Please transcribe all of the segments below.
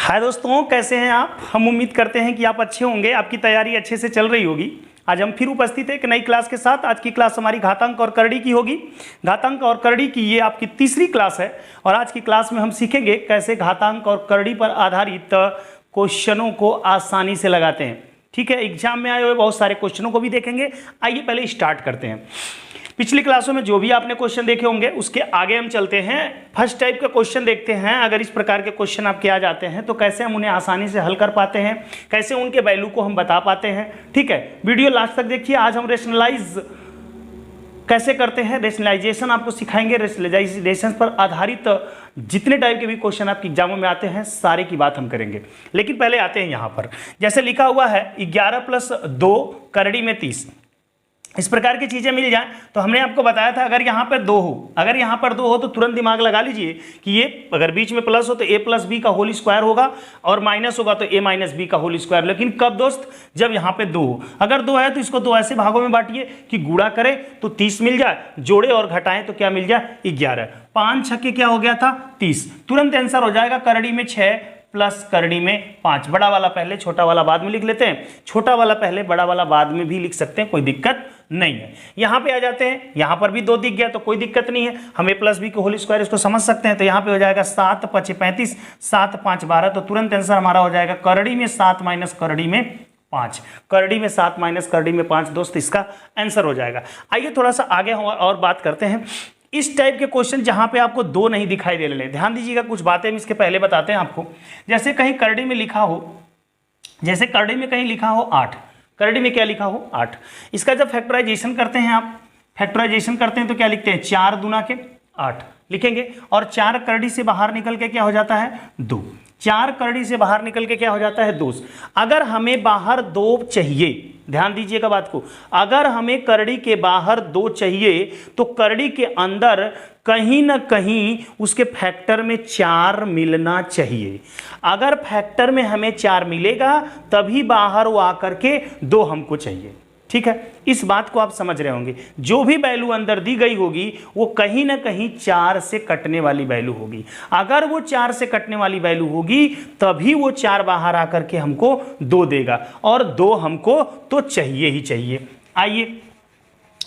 हाय दोस्तों, कैसे हैं आप। हम उम्मीद करते हैं कि आप अच्छे होंगे, आपकी तैयारी अच्छे से चल रही होगी। आज हम फिर उपस्थित हैं एक नई क्लास के साथ। आज की क्लास हमारी घातांक और करड़ी की होगी। घातांक और करड़ी की ये आपकी तीसरी क्लास है और आज की क्लास में हम सीखेंगे कैसे घातांक और करड़ी पर आधारित क्वेश्चनों को आसानी से लगाते हैं। ठीक है, एग्जाम में आए हुए बहुत सारे क्वेश्चनों को भी देखेंगे। आइए पहले स्टार्ट करते हैं। पिछली क्लासों में जो भी आपने क्वेश्चन देखे होंगे उसके आगे हम चलते हैं। फर्स्ट टाइप का क्वेश्चन देखते हैं। अगर इस प्रकार के क्वेश्चन आपके आ जाते हैं तो कैसे हम उन्हें आसानी से हल कर पाते हैं, कैसे उनके वैल्यू को हम बता पाते हैं। ठीक है, वीडियो लास्ट तक देखिए। आज हम रेशनलाइज कैसे करते हैं, रेशनलाइजेशन आपको सिखाएंगे। रेशनलाइजेशन पर आधारित जितने टाइप के भी क्वेश्चन आपके एग्जामों में आते हैं सारे की बात हम करेंगे। लेकिन पहले आते हैं यहाँ पर, जैसे लिखा हुआ है 11 + 2 करड़ी में 30। इस प्रकार की चीजें मिल जाएं तो हमने आपको बताया था अगर यहाँ पर 2 हो, अगर यहाँ पर 2 हो तो तुरंत दिमाग लगा लीजिए कि ये अगर बीच में प्लस हो तो a + b का होल स्क्वायर होगा और माइनस होगा तो a - b का होल स्क्वायर। लेकिन कब दोस्त, जब यहाँ पे 2 हो। अगर 2 है तो इसको 2 ऐसे भागों में बांटिए कि गुणा करें तो 30 मिल जाए, जोड़े और घटाएं तो क्या मिल जाए 11। 5 छक्के क्या हो गया था 30। तुरंत आंसर हो जाएगा करड़ी में 6 प्लस करड़ी में 5। बड़ा वाला पहले छोटा वाला बाद में लिख लेते हैं, छोटा वाला पहले बड़ा वाला बाद में भी लिख सकते हैं, कोई दिक्कत नहीं है। यहां पे आ जाते हैं, यहां पर भी 2 दिख गया तो कोई दिक्कत नहीं है, हम a + b के होल स्क्वायर इसको समझ सकते हैं। तो यहां पे हो जाएगा 7 × 5 = 35, 7 × 5 = 12। तो तुरंत आंसर हमारा हो जाएगा करड़ी में 7 - करड़ी में 5। करड़ी में 7 - करड़ी में 5 दोस्त इसका आंसर हो जाएगा। आइए थोड़ा सा आगे और बात करते हैं। इस टाइप के क्वेश्चन जहां पे आपको 2 नहीं दिखाई दे रहे, ध्यान दीजिएगा, कुछ बातें हम इसके पहले बताते हैं आपको। जैसे कहीं करड़ी में लिखा हो, जैसे करड़ी में कहीं लिखा हो 8, करड़ी में क्या लिखा हो 8। इसका जब फैक्टराइजेशन करते हैं, आप फैक्टराइजेशन करते हैं तो क्या लिखते हैं 4 दूना के 8 लिखेंगे और 4 करड़ी से बाहर निकल के क्या हो जाता है 2। 4 करड़ी से बाहर निकल के क्या हो जाता है 2। अगर हमें बाहर 2 चाहिए, ध्यान दीजिएगा बात को, अगर हमें करड़ी के बाहर 2 चाहिए तो करड़ी के अंदर कहीं ना कहीं उसके फैक्टर में 4 मिलना चाहिए। अगर फैक्टर में हमें 4 मिलेगा तभी बाहर वो आकर के 2 हमको चाहिए। ठीक है, इस बात को आप समझ रहे होंगे। जो भी वैल्यू अंदर दी गई होगी वो कहीं ना कहीं 4 से कटने वाली वैल्यू होगी। अगर वो 4 से कटने वाली वैल्यू होगी तभी वो 4 बाहर आकर के हमको 2 देगा और 2 हमको तो चाहिए ही चाहिए। आइए,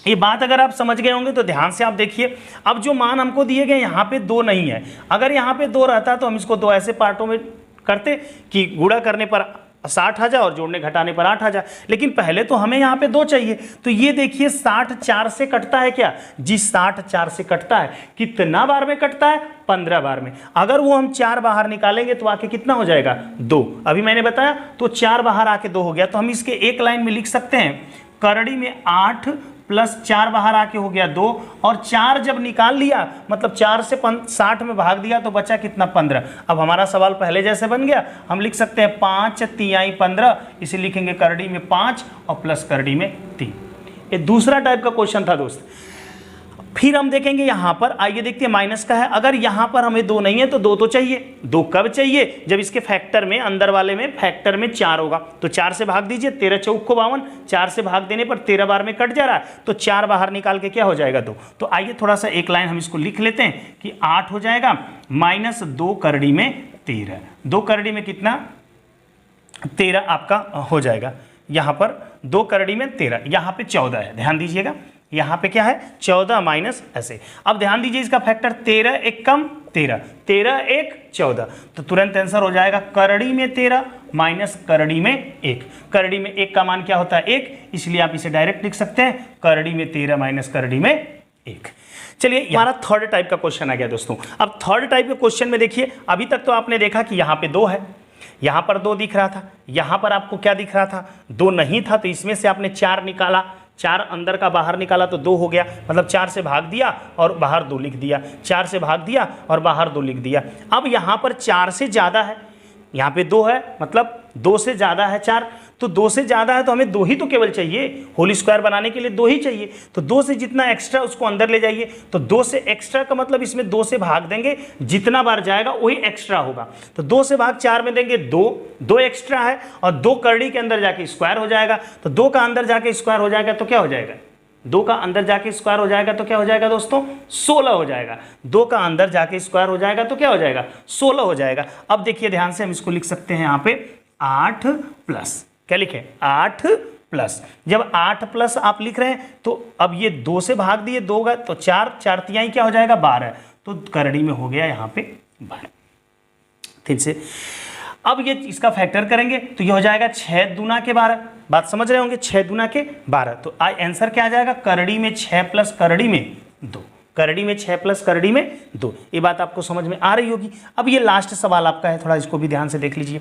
ये बात अगर आप समझ गए होंगे तो ध्यान से आप देखिए। अब जो मान हमको दिए गए यहाँ पे 2 नहीं है। अगर यहाँ पे 2 रहता तो हम इसको 2 ऐसे पार्टों में करते कि गुणा करने पर 60 आ जाए और जोड़ने घटाने पर 8 आ जाए। लेकिन पहले तो हमें यहाँ पे 2 चाहिए। तो ये देखिए 60 4 से कटता है क्या जी, 60 4 से कटता है। कितना बार में कटता है 15 बार में। अगर वो हम 4 बाहर निकालेंगे तो आके कितना हो जाएगा 2। अभी मैंने बताया तो 4 बाहर आके 2 हो गया। तो हम इसके एक लाइन में लिख सकते हैं करड़ी में 8 + 4 बाहर आके हो गया 2 और 4 जब निकाल लिया मतलब 4 से 60 में भाग दिया तो बचा कितना 15। अब हमारा सवाल पहले जैसे बन गया, हम लिख सकते हैं 5 × 3 = 15। इसे लिखेंगे करड़ी में 5 और प्लस करड़ी में 3। ये दूसरा टाइप का क्वेश्चन था दोस्त। फिर हम देखेंगे यहां पर, आइए देखते हैं माइनस का है। अगर यहां पर हमें 2 नहीं है तो 2 तो चाहिए। 2 कब चाहिए, जब इसके फैक्टर में, अंदर वाले में फैक्टर में 4 होगा। तो 4 से भाग दीजिए, 13 × 4 = 52। 4 से भाग देने पर 13 बार में कट जा रहा है तो 4 बाहर निकाल के क्या हो जाएगा 2। तो आइए थोड़ा सा एक लाइन हम इसको लिख लेते हैं कि 8 हो जाएगा -2 करड़ी में 13। 2 करड़ी में कितना 13 आपका हो जाएगा। यहां पर 2 करड़ी में 13, यहां पे 14 है, ध्यान दीजिएगा। यहां पे क्या है 14 माइनस ऐसे। अब ध्यान दीजिए इसका फैक्टर 13 1 कम 13, 13 1 14। तो तुरंत आंसर हो जाएगा करड़ी में 13 - करड़ी में 1। करड़ी में 1 का मान क्या होता है 1, इसलिए आप इसे डायरेक्ट लिख सकते हैं करड़ी में 13 - करड़ी में 1। चलिए हमारा थर्ड टाइप का क्वेश्चन आ गया दोस्तों। अब थर्ड टाइप के क्वेश्चन में देखिए, अभी तक तो आपने देखा कि यहाँ पे 2 है, यहाँ पर 2 दिख रहा था, यहाँ पर आपको क्या दिख रहा था 2 नहीं था। तो इसमें से आपने 4 निकाला, 4 अंदर का बाहर निकाला तो 2 हो गया। मतलब 4 से भाग दिया और बाहर 2 लिख दिया, 4 से भाग दिया और बाहर 2 लिख दिया। अब यहाँ पर 4 से ज़्यादा है, यहाँ पे 2 है मतलब 2 से ज़्यादा है 4। तो 2 से ज़्यादा है तो हमें 2 ही तो केवल चाहिए, होल स्क्वायर बनाने के लिए 2 ही चाहिए। तो 2 से जितना एक्स्ट्रा उसको अंदर ले जाइए। तो 2 से एक्स्ट्रा का मतलब इसमें 2 से भाग देंगे, जितना बार जाएगा वही एक्स्ट्रा होगा। तो 2 से भाग 4 में देंगे 2 एक्स्ट्रा है और 2 करड़ी के अंदर जाके स्क्वायर हो जाएगा। तो 2 का अंदर जाके स्क्वायर हो जाएगा तो क्या हो जाएगा 2 का अंदर जाके स्क्वायर हो जाएगा तो क्या हो जाएगा दोस्तों, 16 हो जाएगा। 2 का अंदर जाके स्क्वायर हो जाएगा तो क्या हो जाएगा, 16 हो जाएगा। अब देखिए ध्यान से, हम इसको लिख सकते हैं यहाँ पे 8 प्लस, क्या लिखे, 8 प्लस। जब 8 प्लस आप लिख रहे हैं तो अब ये 2 से भाग दिए, 2 का तो 4, 4 तिहाई क्या हो जाएगा, 12। तो करड़ी में हो गया यहाँ पे 12। ठीक से अब ये इसका फैक्टर करेंगे तो ये हो जाएगा 6 दूना के 12। बात समझ रहे होंगे, 6 दूना के 12। तो आंसर क्या आ जाएगा, करड़ी में 6 प्लस करड़ी में 2, करड़ी में 6 प्लस करड़ी में 2। ये बात आपको समझ में आ रही होगी। अब ये लास्ट सवाल आपका है, थोड़ा इसको भी ध्यान से देख लीजिए।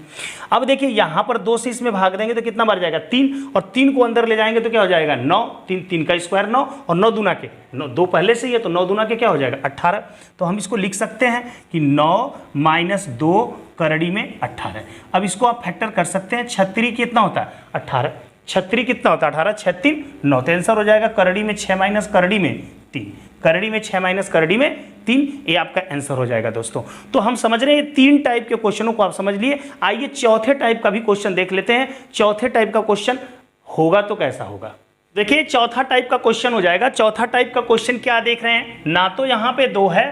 अब देखिए यहाँ पर 2 से इसमें भाग देंगे तो कितना बार जाएगा, 3, और 3 को अंदर ले जाएंगे तो क्या हो जाएगा, 9। 3 का स्क्वायर 9, और 9 दूना के 9, 2 पहले से ही है तो 9 दूना के क्या हो जाएगा, 18। तो हम इसको लिख सकते हैं कि 9 माइनस 2 करड़ी में 18। अब इसको आप फैक्टर कर सकते हैं, 36 कितना होता है, 18। 36 कितना होता है, 18, 36 9। तो आंसर हो जाएगा करड़ी में 6 माइनस करड़ी में 3, करड़ी में 6 माइनस करड़ी में 3। ये आपका आंसर हो जाएगा दोस्तों। तो हम समझ रहे हैं 3 टाइप के क्वेश्चनों को आप समझ लिए। आइए चौथे टाइप का भी क्वेश्चन देख लेते हैं। चौथे टाइप का क्वेश्चन होगा तो कैसा होगा, देखिए चौथा टाइप का क्वेश्चन हो जाएगा। चौथा टाइप का क्वेश्चन क्या देख रहे हैं, ना तो यहाँ पे 2 है,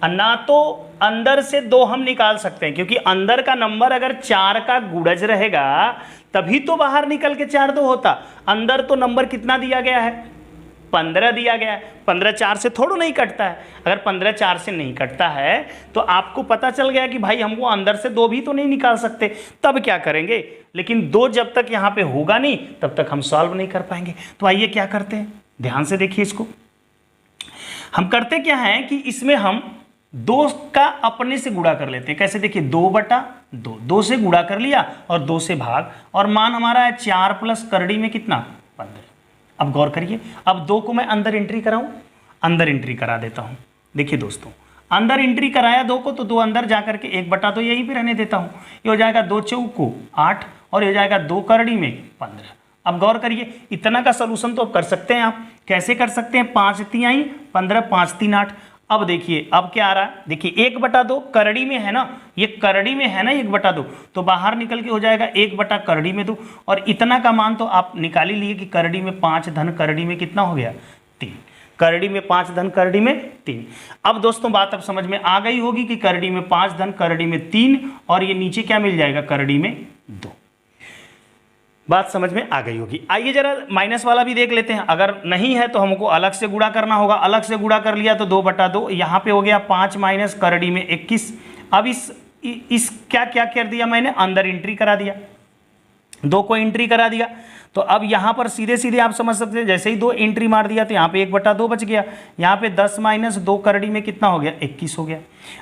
ना तो अंदर से 2 हम निकाल सकते हैं, क्योंकि अंदर का नंबर अगर 4 का गुणज रहेगा तभी तो बाहर निकल के 4 2 होता। अंदर तो नंबर कितना दिया गया है, 15 दिया गया है। 15 4 से थोड़ा नहीं कटता है। अगर 15 4 से नहीं कटता है तो आपको पता चल गया कि भाई हमको अंदर से 2 भी तो नहीं निकाल सकते। तब क्या करेंगे, लेकिन 2 जब तक यहाँ पे होगा नहीं तब तक हम सॉल्व नहीं कर पाएंगे। तो आइए क्या करते हैं, ध्यान से देखिए इसको। हम करते क्या है कि इसमें हम 2 का अपने से गुणा कर लेते हैं। कैसे, देखिए 2/2, 2 से गुणा कर लिया और 2 से भाग, और मान हमारा है 4 प्लस करड़ी में कितना, 15। अब गौर करिए, अब 2 को मैं अंदर एंट्री कराऊं, अंदर एंट्री करा देता हूं। देखिए दोस्तों, अंदर एंट्री कराया 2 को तो 2 अंदर जा करके 1/2 यहीं पे रहने देता हूं। ये हो जाएगा 2 चौको 8, और ये हो जाएगा 2 करड़ी में 15। अब गौर करिए, इतना का सलूशन तो अब कर सकते हैं आप। कैसे कर सकते हैं, 5 तिहाई 15, 5 3 8। अब देखिए अब क्या आ रहा है, देखिए 1/2 करड़ी में है ना, ये करड़ी में है ना 1/2, तो बाहर निकल के हो जाएगा 1 करड़ी में 2। और इतना का मान तो आप निकाल ही लिए कि करड़ी में 5 धन करड़ी में कितना हो गया, 3। करड़ी में 5 धन करड़ी में 3। अब दोस्तों बात अब समझ में आ गई होगी कि करड़ी में 5 धन करड़ी में 3, और ये नीचे क्या मिल जाएगा, करड़ी में 2। बात समझ में आ गई होगी। आइए जरा माइनस वाला भी देख लेते हैं। अगर नहीं है तो हमको अलग से गुणा करना होगा। अलग से गुणा कर लिया तो 2/2, यहाँ पे हो गया 5 माइनस करड़ी में 21। अब इस क्या क्या कर दिया मैंने, अंदर एंट्री करा दिया, 2 को एंट्री करा दिया। तो अब यहाँ पर सीधे सीधे आप समझ सकते हैं, जैसे ही 2 एंट्री मार दिया तो यहाँ पे 1/2 बच गया। यहाँ पे 10 माइनस 2 करड़ी में कितना हो गया, 21 हो गया।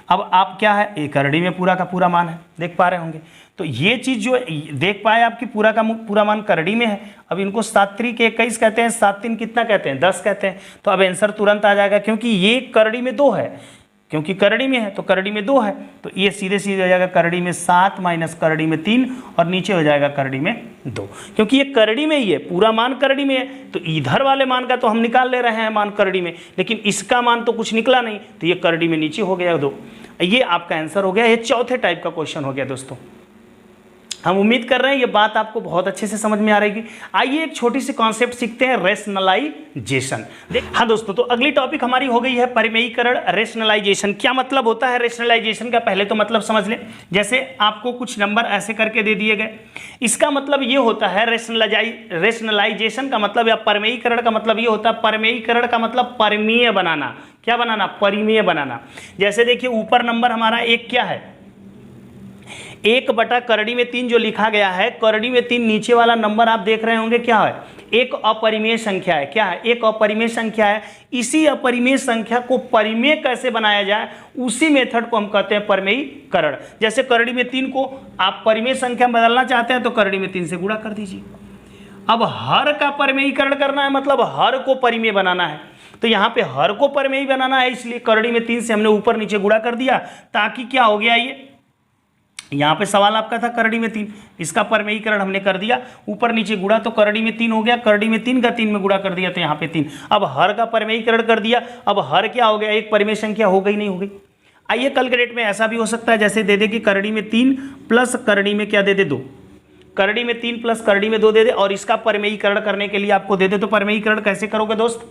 अब आप क्या है, एक करड़ी में पूरा का पूरा मान है, देख पा रहे होंगे। तो ये चीज़ जो देख पाए आपकी पूरा का पूरा मान करड़ी में है। अब इनको 7 3 के 21 कहते हैं, 7 3 कितना कहते हैं, 10 कहते हैं। तो अब आंसर तुरंत आ जाएगा, क्योंकि ये करड़ी में 2 है, क्योंकि करड़ी में है तो करड़ी में 2 है। तो ये सीधे सीधे हो जाएगा करड़ी में 7 माइनस करड़ी में 3, और नीचे हो जाएगा करड़ी में 2, क्योंकि ये करड़ी में ही है, पूरा मान करड़ी में है। तो इधर वाले मान का तो हम निकाल ले रहे हैं मान करड़ी में, लेकिन इसका मान तो कुछ निकला नहीं, तो ये करड़ी में नीचे हो गया 2। ये आपका आंसर हो गया। ये चौथे टाइप का क्वेश्चन हो गया दोस्तों। हम उम्मीद कर रहे हैं ये बात आपको बहुत अच्छे से समझ में आ रही है। आइए एक छोटी सी कॉन्सेप्ट सीखते हैं, रेशनलाइजेशन। हाँ दोस्तों, तो अगली टॉपिक हमारी हो गई है परिमेयीकरण, रेशनलाइजेशन। क्या मतलब होता है रेशनलाइजेशन का, पहले तो मतलब समझ लें। जैसे आपको कुछ नंबर ऐसे करके दे दिए गए, इसका मतलब ये होता है रेशनलाइजेशन का मतलब, या परिमेयीकरण का मतलब ये होता है, परिमेयीकरण का मतलब परिमेय बनाना। क्या बनाना, परिमेय बनाना। जैसे देखिए ऊपर नंबर हमारा 1 क्या है, 1 करड़ी में 3 जो लिखा गया है, करड़ी में 3 नीचे वाला नंबर आप देख रहे होंगे क्या है, एक अपरिमेय संख्या है। क्या है, एक अपरिमेय संख्या है। इसी अपरिमेय संख्या को परिमेय कैसे बनाया जाए, उसी मेथड को हम कहते हैं परिमेयीकरण। जैसे करड़ी में 3 को आप परिमेय संख्या में बदलना चाहते हैं तो करड़ी में 3 से गुणा कर दीजिए। अब हर का परिमेयीकरण करना है, मतलब हर को परिमेय बनाना है। तो यहाँ पे हर को परिमेय बनाना है, इसलिए करड़ी में 3 से हमने ऊपर नीचे गुणा कर दिया, ताकि क्या हो गया, ये यहाँ पे सवाल आपका था करड़ी में 3, इसका परिमेयीकरण हमने कर दिया, ऊपर नीचे गुणा, तो करड़ी में 3 हो गया। करड़ी में 3 का 3 में गुणा कर दिया तो यहाँ पे 3। अब हर का परिमेयीकरण कर दिया। अब हर क्या हो गया, एक परिमेय संख्या हो गई, नहीं हो गई। आइए कल के डेट में ऐसा भी हो सकता है, जैसे दे दे कि करड़ी में 3 प्लस करड़ी में क्या दे दे 2, करड़ी में 3 प्लस करड़ी में 2 दे दे और इसका परमेयीकरण करने के लिए आपको दे दे, तो परमेयीकरण कैसे करोगे दोस्त?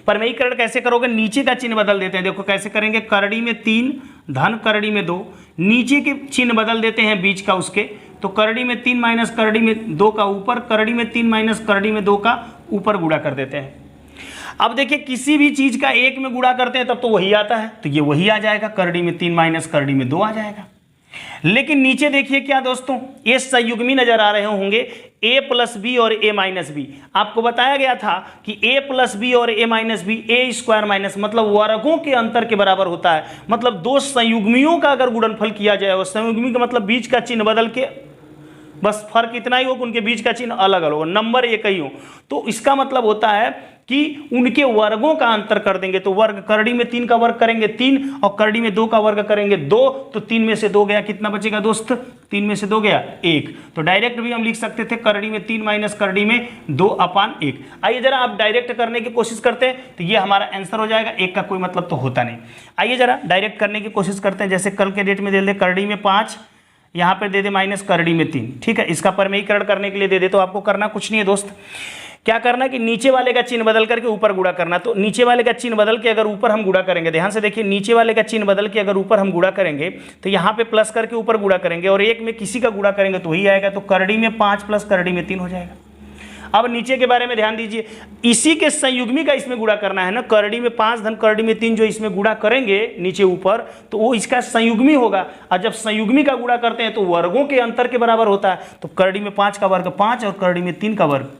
परमेयीकरण कैसे करोगे? नीचे का चिन्ह बदल देते हैं। देखो कैसे करेंगे, करड़ी में 3 धन करड़ी में 2, नीचे के चिन्ह बदल देते हैं बीच का उसके, तो करड़ी में 3 माइनस करड़ी में 2 का ऊपर, करड़ी में 3 माइनस करड़ी में 2 का ऊपर गुणा कर देते हैं। अब देखिए किसी भी चीज का 1 में गुणा करते हैं तब तो वही आता है, तो ये वही आ जाएगा, करड़ी में 3 माइनस करड़ी में 2 आ जाएगा। लेकिन नीचे देखिए क्या दोस्तों, ये संयुग्मी नजर आ रहे होंगे, a प्लस बी और a माइनस बी। आपको बताया गया था कि a प्लस बी और a minus B a square minus मतलब वर्गों के अंतर के बराबर होता है। मतलब दो संयुग्मियों का अगर गुणनफल किया जाए और संयुग्मी का मतलब बीच का चिन्ह बदल के, बस फर्क इतना ही हो कि उनके बीच का चिन्ह अलग अलग हो, नंबर एक ही हो, तो इसका मतलब होता है कि उनके वर्गों का अंतर कर देंगे। तो वर्ग, करड़ी में 3 का वर्ग करेंगे 3 और करड़ी में 2 का वर्ग करेंगे 2, तो 3 में से 2 गया, कितना बचेगा दोस्त? 3 में से 2 गया 1। तो डायरेक्ट भी हम लिख सकते थे करड़ी में 3 माइनस करड़ी में 2/1। आइए जरा आप डायरेक्ट करने की कोशिश करते हैं तो ये हमारा आंसर हो जाएगा, 1 का कोई मतलब तो होता नहीं। आइए जरा डायरेक्ट करने की कोशिश करते हैं। जैसे कल के डेट में दे दे करड़ी में 5, यहाँ पे दे दे माइनस करड़ी में 3, ठीक है। इसका परमेयीकरण करने के लिए दे दे, तो आपको करना कुछ नहीं है दोस्त, क्या करना कि नीचे वाले का चिन्ह बदल करके ऊपर गुणा करना। तो नीचे वाले का चिन्ह बदल के अगर ऊपर हम गुणा करेंगे, ध्यान से देखिए, नीचे वाले का चिन्ह बदल के अगर ऊपर हम गुणा करेंगे तो यहाँ पे प्लस करके ऊपर गुणा करेंगे और 1 में किसी का गुणा करेंगे तो वही आएगा। तो करड़ी में 5 प्लस करड़ी में 3 हो जाएगा। अब नीचे के बारे में ध्यान दीजिए, इसी के संयुग्मी का इसमें गुणा करना है ना, करड़ी में 5 धन करड़ी में 3 जो इसमें गुणा करेंगे नीचे ऊपर, तो वो इसका संयुग्मी होगा। और जब संयुग्मी का गुणा करते हैं तो वर्गों के अंतर के बराबर होता है। तो करड़ी में 5 का वर्ग 5 और करड़ी में 3 का वर्ग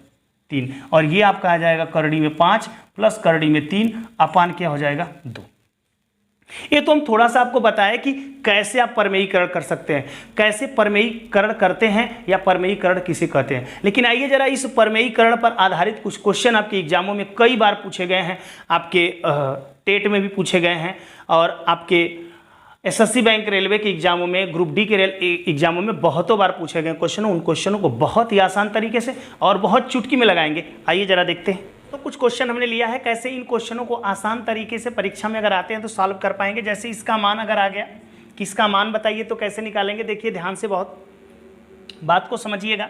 3, और ये आपका आ जाएगा करड़ी में 5 प्लस करड़ी में 3 अपान क्या हो जाएगा 2। ये तो हम थोड़ा सा आपको बताया कि कैसे आप परमेयीकरण कर सकते हैं, कैसे परमेयीकरण करते हैं या परमेयीकरण किसे कहते हैं। लेकिन आइए जरा इस परमेयीकरण पर आधारित कुछ क्वेश्चन आपके एग्जामों में कई बार पूछे गए हैं, आपके टेट में भी पूछे गए हैं और आपके एसएससी बैंक रेलवे के एग्जामों में, ग्रुप डी के एग्जामों में बहुतों बार पूछे गए क्वेश्चन। उन क्वेश्चनों को बहुत ही आसान तरीके से और बहुत चुटकी में लगाएंगे। आइए जरा देखते हैं। तो कुछ क्वेश्चन हमने लिया है, कैसे इन क्वेश्चनों को आसान तरीके से परीक्षा में अगर आते हैं तो सॉल्व कर पाएंगे। जैसे इसका मान अगर आ गया, किसका मान बताइए, तो कैसे निकालेंगे। देखिए ध्यान से बहुत बात को समझिएगा।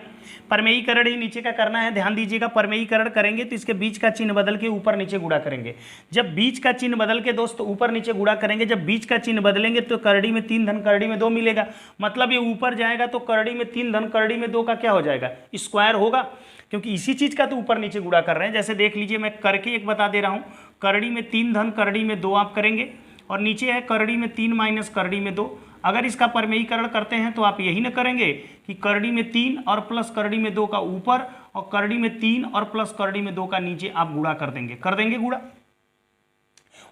परमेयीकरण ही नीचे का करना है, ध्यान दीजिएगा। परमेयीकरण करेंगे तो इसके बीच का चिन्ह बदल के ऊपर नीचे गुणा करेंगे। जब बीच का चिन्ह बदल के दोस्त ऊपर नीचे गुणा करेंगे, जब बीच का चिन्ह बदलेंगे तो करड़ी में 3 धन करड़ी में 2 मिलेगा। मतलब ये ऊपर जाएगा तो करड़ी में 3 धन करड़ी में 2 का क्या हो जाएगा, स्क्वायर होगा, क्योंकि इसी चीज का तो ऊपर नीचे गुणा कर रहे हैं। जैसे देख लीजिए, मैं करके एक बता दे रहा हूँ, करड़ी में 3 धन करड़ी में 2 आप करेंगे और नीचे है करड़ी में 3 माइनस करड़ी में 2। अगर इसका परमेयीकरण करते हैं तो आप यही ना करेंगे कि करड़ी में 3 और प्लस करड़ी में 2 का ऊपर और करड़ी में 3 और प्लस करड़ी में 2 का नीचे आप गुणा कर देंगे गुणा।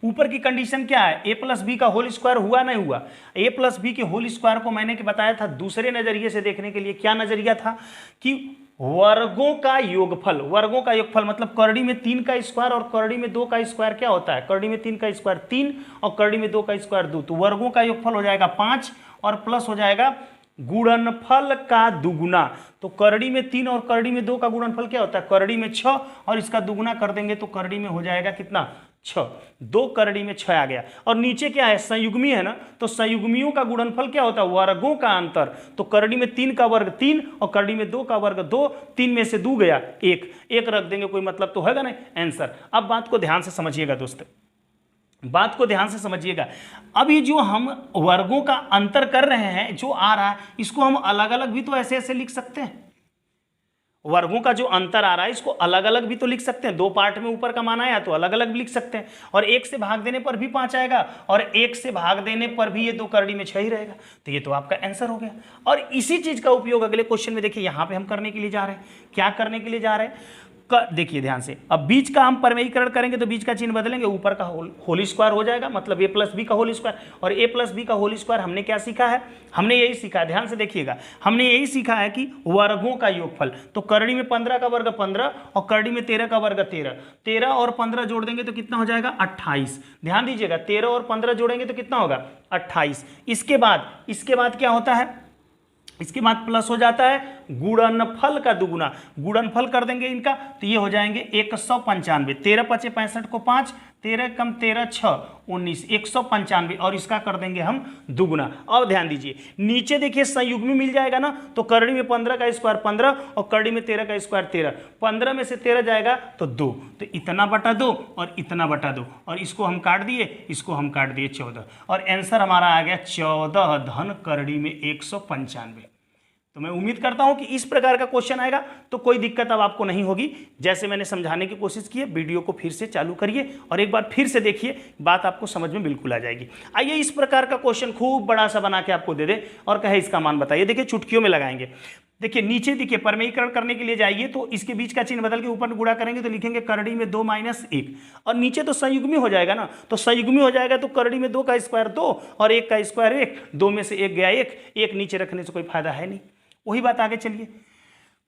ऊपर की कंडीशन क्या है, a प्लस बी का होल स्क्वायर हुआ नहीं हुआ। a प्लस बी के होल स्क्वायर को मैंने बताया था दूसरे नजरिए से देखने के लिए। क्या नजरिया था कि वर्गों का योगफल, वर्गों का योगफल मतलब करड़ी में 3 का स्क्वायर और करड़ी में 2 का स्क्वायर क्या होता है, करड़ी में 3 का स्क्वायर 3 और करड़ी में 2 का स्क्वायर 2। तो वर्गों का योगफल हो जाएगा 5 और प्लस हो जाएगा गुणनफल का दुगुना। तो करड़ी में 3 और करड़ी में 2 का गुणनफल क्या होता है, करड़ी में 6 और इसका दुगुना कर देंगे तो करड़ी में हो जाएगा कितना, 6। 2 करड़ी में 6 आ गया। और नीचे क्या है, संयुग्मी है ना, तो संयुग्मियों का गुणनफल क्या होता है, वर्गों का अंतर। तो करड़ी में 3 का वर्ग 3 और करड़ी में 2 का वर्ग 2, 3 में से 2 गया 1, 1 रख देंगे, कोई मतलब तो होगा ना आंसर। अब बात को ध्यान से समझिएगा दोस्तों, बात को ध्यान से समझिएगा। अब ये जो हम वर्गों का अंतर कर रहे हैं, जो आ रहा है, इसको हम अलग अलग भी तो ऐसे ऐसे लिख सकते हैं। वर्गों का जो अंतर आ रहा है इसको अलग अलग भी तो लिख सकते हैं। 2 पार्ट में ऊपर का मान आया तो अलग अलग भी लिख सकते हैं। और 1 से भाग देने पर भी 5 आएगा और 1 से भाग देने पर भी ये 2 करड़ी में 6 ही रहेगा। तो ये तो आपका आंसर हो गया। और इसी चीज का उपयोग अगले क्वेश्चन में देखिए यहाँ पे हम करने के लिए जा रहे हैं। क्या करने के लिए जा रहे हैं, देखिए ध्यान से। अब बीच का हम परमेयीकरण करेंगे तो बीच का चिन्ह बदलेंगे, ऊपर का होल स्क्वायर हो जाएगा, मतलब a प्लस बी का होल स्क्वायर। और a प्लस बी का होल स्क्वायर हमने क्या सीखा है, हमने यही सीखा है, ध्यान से देखिएगा, हमने यही सीखा है कि वर्गों का योगफल। तो करड़ी में 15 का वर्ग 15 और करड़ी में 13 का वर्ग 13, 13 और 15 जोड़ देंगे तो कितना हो जाएगा 28। ध्यान दीजिएगा, 13 और 15 जोड़ेंगे तो कितना होगा 28। इसके बाद क्या होता है, इसके बाद प्लस हो जाता है गुणनफल का दुगुना। गुणनफल कर देंगे इनका तो ये हो जाएंगे 195। 13 × 5 = 65 को 5, 13 कम 13 6 19 195 और इसका कर देंगे हम दुगुना। अब ध्यान दीजिए नीचे देखिए संयुग्मी मिल जाएगा ना, तो करड़ी में 15 का स्क्वायर 15 और करड़ी में 13 का स्क्वायर 13, 15 में से 13 जाएगा तो 2, तो इतना बटा 2 और इतना बटा 2 और इसको हम काट दिए, इसको हम काट दिए 14 और आंसर हमारा आ गया 14 धन करड़ी में 195। तो मैं उम्मीद करता हूं कि इस प्रकार का क्वेश्चन आएगा तो कोई दिक्कत अब आपको नहीं होगी। जैसे मैंने समझाने की कोशिश की है, वीडियो को फिर से चालू करिए और एक बार फिर से देखिए, बात आपको समझ में बिल्कुल आ जाएगी। आइए इस प्रकार का क्वेश्चन खूब बड़ा सा बना के आपको दे दे और कहे इसका मान बताइए। देखिए चुटकियों में लगाएंगे। देखिए नीचे देखिए परमेयीकरण करने के लिए जाइए तो इसके बीच का चिन्ह बदल के ऊपर गुणा करेंगे तो लिखेंगे करड़ी में 2 - 1 और नीचे तो संयुग्मी हो जाएगा ना, तो संयुग्मी हो जाएगा तो करड़ी में 2 का स्क्वायर 2 और 1 का स्क्वायर 1, 2 में से 1 गया 1 नीचे रखने से कोई फायदा है नहीं। वही बात आगे चलिए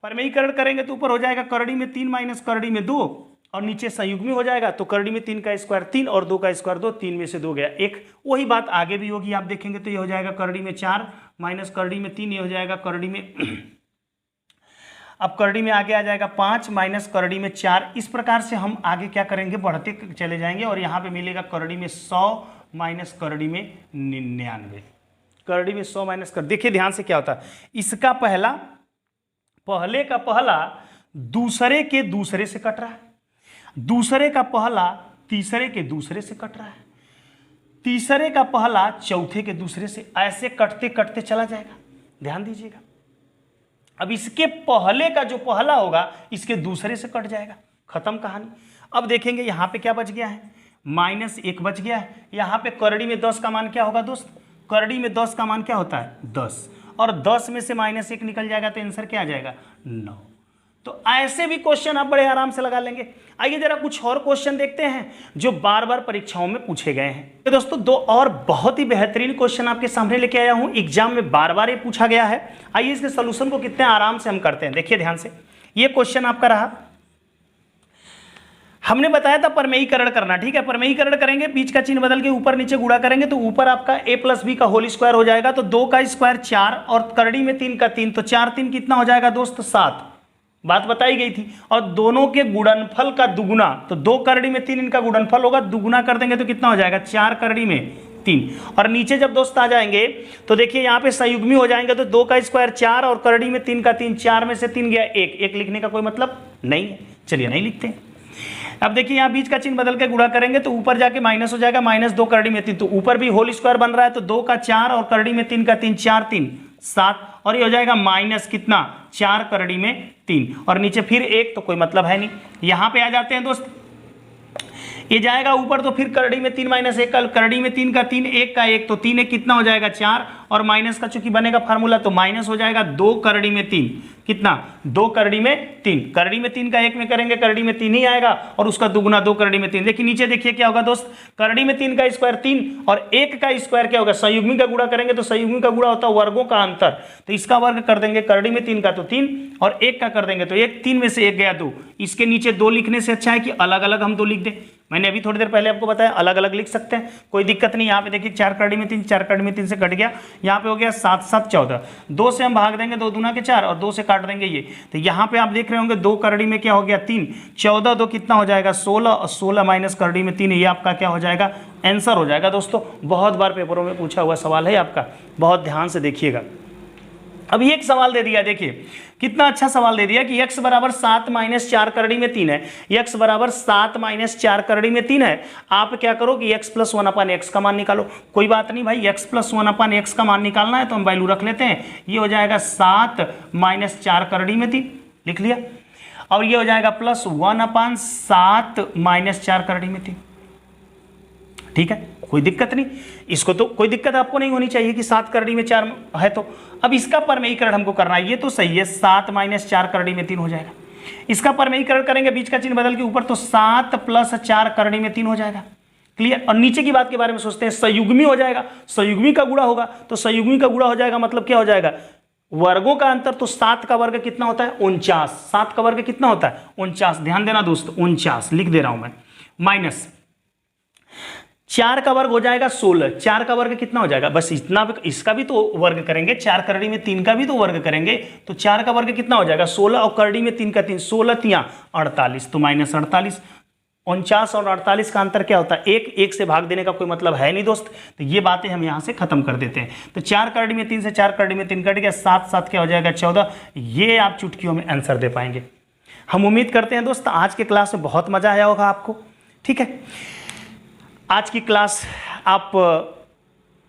परमेयीकरण करेंगे तो ऊपर हो जाएगा करड़ी में 3 - करड़ी में 2 और नीचे संयुग्मी हो जाएगा तो करड़ी में 3 का स्क्वायर 3 और 2 का स्क्वायर 2, 3 में से 2 गया 1। वही बात आगे भी होगी, आप देखेंगे तो ये हो जाएगा करड़ी में 4 - करड़ी में 3, ये हो जाएगा करड़ी में अब करड़ी में आगे आ जाएगा 5 - करड़ी में 4। इस प्रकार से हम आगे क्या करेंगे, बढ़ते चले जाएंगे और यहाँ पे मिलेगा करड़ी में 100 - करड़ी में 99, करड़ी में 100 - कर। देखिए ध्यान से क्या होता है, इसका पहले का पहला दूसरे के दूसरे से कट रहा है, दूसरे का पहला तीसरे के दूसरे से कट रहा है, तीसरे का पहला चौथे के दूसरे से, ऐसे कटते कटते चला जाएगा। ध्यान दीजिएगा, अब इसके पहले का जो पहला होगा इसके दूसरे से कट जाएगा, खत्म कहानी। अब देखेंगे यहाँ पे क्या बच गया है, -1 बच गया है। यहाँ पे करड़ी में 10 का मान क्या होगा दोस्त, करड़ी में 10 का मान क्या होता है 10 और 10 में से -1 निकल जाएगा तो आंसर क्या आ जाएगा 9। तो ऐसे भी क्वेश्चन आप बड़े आराम से लगा लेंगे। आइए जरा कुछ और क्वेश्चन देखते हैं जो बार बार परीक्षाओं में पूछे गए हैं। तो दोस्तों 2 और बहुत ही बेहतरीन क्वेश्चन आपके सामने लेके आया हूं, एग्जाम में बार बार ये पूछा गया है। आइए इसके सोल्यूशन को कितने आराम से हम करते हैं, देखिए ध्यान से। ये क्वेश्चन आपका रहा, हमने बताया था परमेयीकरण करना, ठीक है। परमेयीकरण करेंगे, बीच का चिन्ह बदल के ऊपर नीचे गुणा करेंगे तो ऊपर आपका a + b का होल स्क्वायर हो जाएगा, तो 2 का स्क्वायर 4 और करड़ी में 3 का 3, तो 4 3 कितना हो जाएगा दोस्त 7, बात बताई गई थी। और दोनों के गुणनफल का दुगुना, तो 2 करड़ी में 3 इनका गुणनफल होगा, दुगुना कर देंगे तो कितना हो जाएगा 4 करड़ी में 3। और नीचे जब दोस्त आ जाएंगे तो देखिए यहाँ पे संयुग्मी हो जाएंगे तो 2 का स्क्वायर 4 और करड़ी में 3 का 3, 4 में से 3 गया 1 लिखने का कोई मतलब नहीं है, चलिए नहीं लिखते। अब देखिए यहाँ बीच का चिन्ह बदल के गुणा करेंगे तो ऊपर जाके माइनस हो जाएगा, -2 करड़ी में 3, तो ऊपर भी होल स्क्वायर बन रहा है तो 2 का 4 और करड़ी में 3 का 3, 4 3 7 और ये हो जाएगा माइनस कितना 4 करड़ी में 3 और नीचे फिर 1, तो कोई मतलब है नहीं। यहाँ पे आ जाते हैं दोस्त, ये जाएगा ऊपर तो फिर करड़ी में 3 - 1, करड़ी में 3 का 3, 1 का 1, तो 3 1 कितना हो जाएगा 4 और माइनस का चूंकि बनेगा फार्मूला तो माइनस हो जाएगा 2 करड़ी में 3, कितना 2 करड़ी में 3, करड़ी में 3 का 1 में करेंगे करड़ी में 3 ही आएगा और उसका दुगुना 2 करड़ी में 3। लेकिन नीचे देखिए क्या होगा दोस्त, करड़ी में 3 का स्क्वायर 3 और 1 का स्क्वायर क्या होगा, संयुग्मी का गुणा करेंगे तो संयुग्मी का गुणा होता है वर्गों का अंतर, तो इसका वर्ग कर देंगे करड़ी में 3 का तो 3 और 1 का कर देंगे तो 1, 3 में से 1 गया 2। इसके नीचे 2 लिखने से अच्छा है कि अलग अलग हम 2 लिख दें। मैंने अभी थोड़ी देर पहले आपको बताया अलग अलग लिख सकते हैं, कोई दिक्कत नहीं। यहाँ पे देखिए 4 करड़ी में 3, 4 करड़ी में 3 से कट गया, यहाँ पे हो गया 7 7 14, 2 से हम भाग देंगे 2 दूना के 4 और 2 से काट देंगे ये, तो यहाँ पे आप देख रहे होंगे 2 करड़ी में क्या हो गया 3, 14 2 कितना हो जाएगा 16 और 16 माइनस करड़ी में 3, ये आपका क्या हो जाएगा आंसर हो जाएगा। दोस्तों बहुत बार पेपरों में पूछा हुआ सवाल है आपका, बहुत ध्यान से देखिएगा। अब ये एक सवाल दे दिया, देखिए कितना अच्छा सवाल दे दिया कि x बराबर 7 - 4 करड़ी में 3 है, x बराबर 7 - 4 करड़ी में 3 है। आप क्या करो कि x + 1/x का मान निकालो। कोई बात नहीं भाई, x + 1/x का मान निकालना है तो हम वैल्यू रख लेते हैं, ये हो जाएगा 7 - 4 करड़ी में 3, लिख लिया। और ये हो जाएगा +1/7 - 4 करड़ी में 3, ठीक है, कोई दिक्कत नहीं। इसको तो कोई दिक्कत आपको नहीं होनी चाहिए कि 7 करड़ी में 4 है। तो अब इसका परमेयीकरण हमको करना है, ये तो सही है, 7 - 4 करड़ी में 3 हो जाएगा। इसका परमेयीकरण करेंगे, बीच का चिन्ह बदल के ऊपर तो 7 + 4 करड़ी में 3 हो जाएगा, क्लियर। और नीचे की बात के बारे में सोचते हैं, संयुग्मी हो जाएगा, संयुग्मी का गुणा होगा तो संयुग्मी का गुणा हो जाएगा, मतलब क्या हो जाएगा वर्गों का अंतर, तो 7 का वर्ग कितना होता है 49, 7 का वर्ग कितना होता है 49, ध्यान देना दोस्त 49 लिख दे रहा हूं मैं, माइनस 4 का वर्ग हो जाएगा 16, 4 का वर्ग कितना हो जाएगा, बस इतना, इसका भी तो वर्ग करेंगे, 4 करड़ी में 3 का भी तो वर्ग करेंगे, तो 4 का वर्ग कितना हो जाएगा 16 और करड़ी में 3 का 3, 16 3 48, तो -48, 49 और 48 का अंतर क्या होता है? एक एक से भाग देने का कोई मतलब है नहीं दोस्त, तो ये बातें हम यहाँ से खत्म कर देते हैं। तो 4 करड़ी में 3 से 4 करड़ी में 3 कट गया, 7 7 क्या हो जाएगा 14। ये आप चुटकियों में आंसर दे पाएंगे। हम उम्मीद करते हैं दोस्त आज के क्लास में बहुत मजा आया होगा आपको। ठीक है, आज की क्लास आप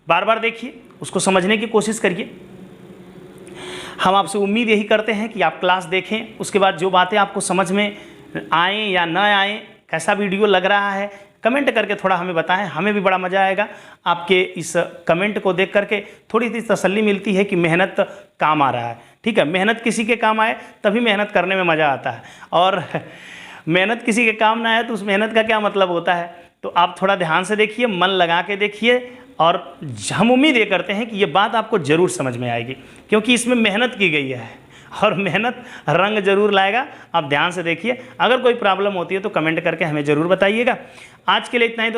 बार बार देखिए, उसको समझने की कोशिश करिए। हम आपसे उम्मीद यही करते हैं कि आप क्लास देखें, उसके बाद जो बातें आपको समझ में आए या न आए, कैसा वीडियो लग रहा है, कमेंट करके थोड़ा हमें बताएं। हमें भी बड़ा मज़ा आएगा आपके इस कमेंट को देख करके। थोड़ी सी तसल्ली मिलती है कि मेहनत काम आ रहा है। ठीक है, मेहनत किसी के काम आए तभी मेहनत करने में मज़ा आता है, और मेहनत किसी के काम ना आए तो उस मेहनत का क्या मतलब होता है। तो आप थोड़ा ध्यान से देखिए, मन लगा के देखिए, और हम उम्मीद ये करते हैं कि ये बात आपको ज़रूर समझ में आएगी, क्योंकि इसमें मेहनत की गई है और मेहनत रंग जरूर लाएगा। आप ध्यान से देखिए, अगर कोई प्रॉब्लम होती है तो कमेंट करके हमें ज़रूर बताइएगा। आज के लिए इतना ही।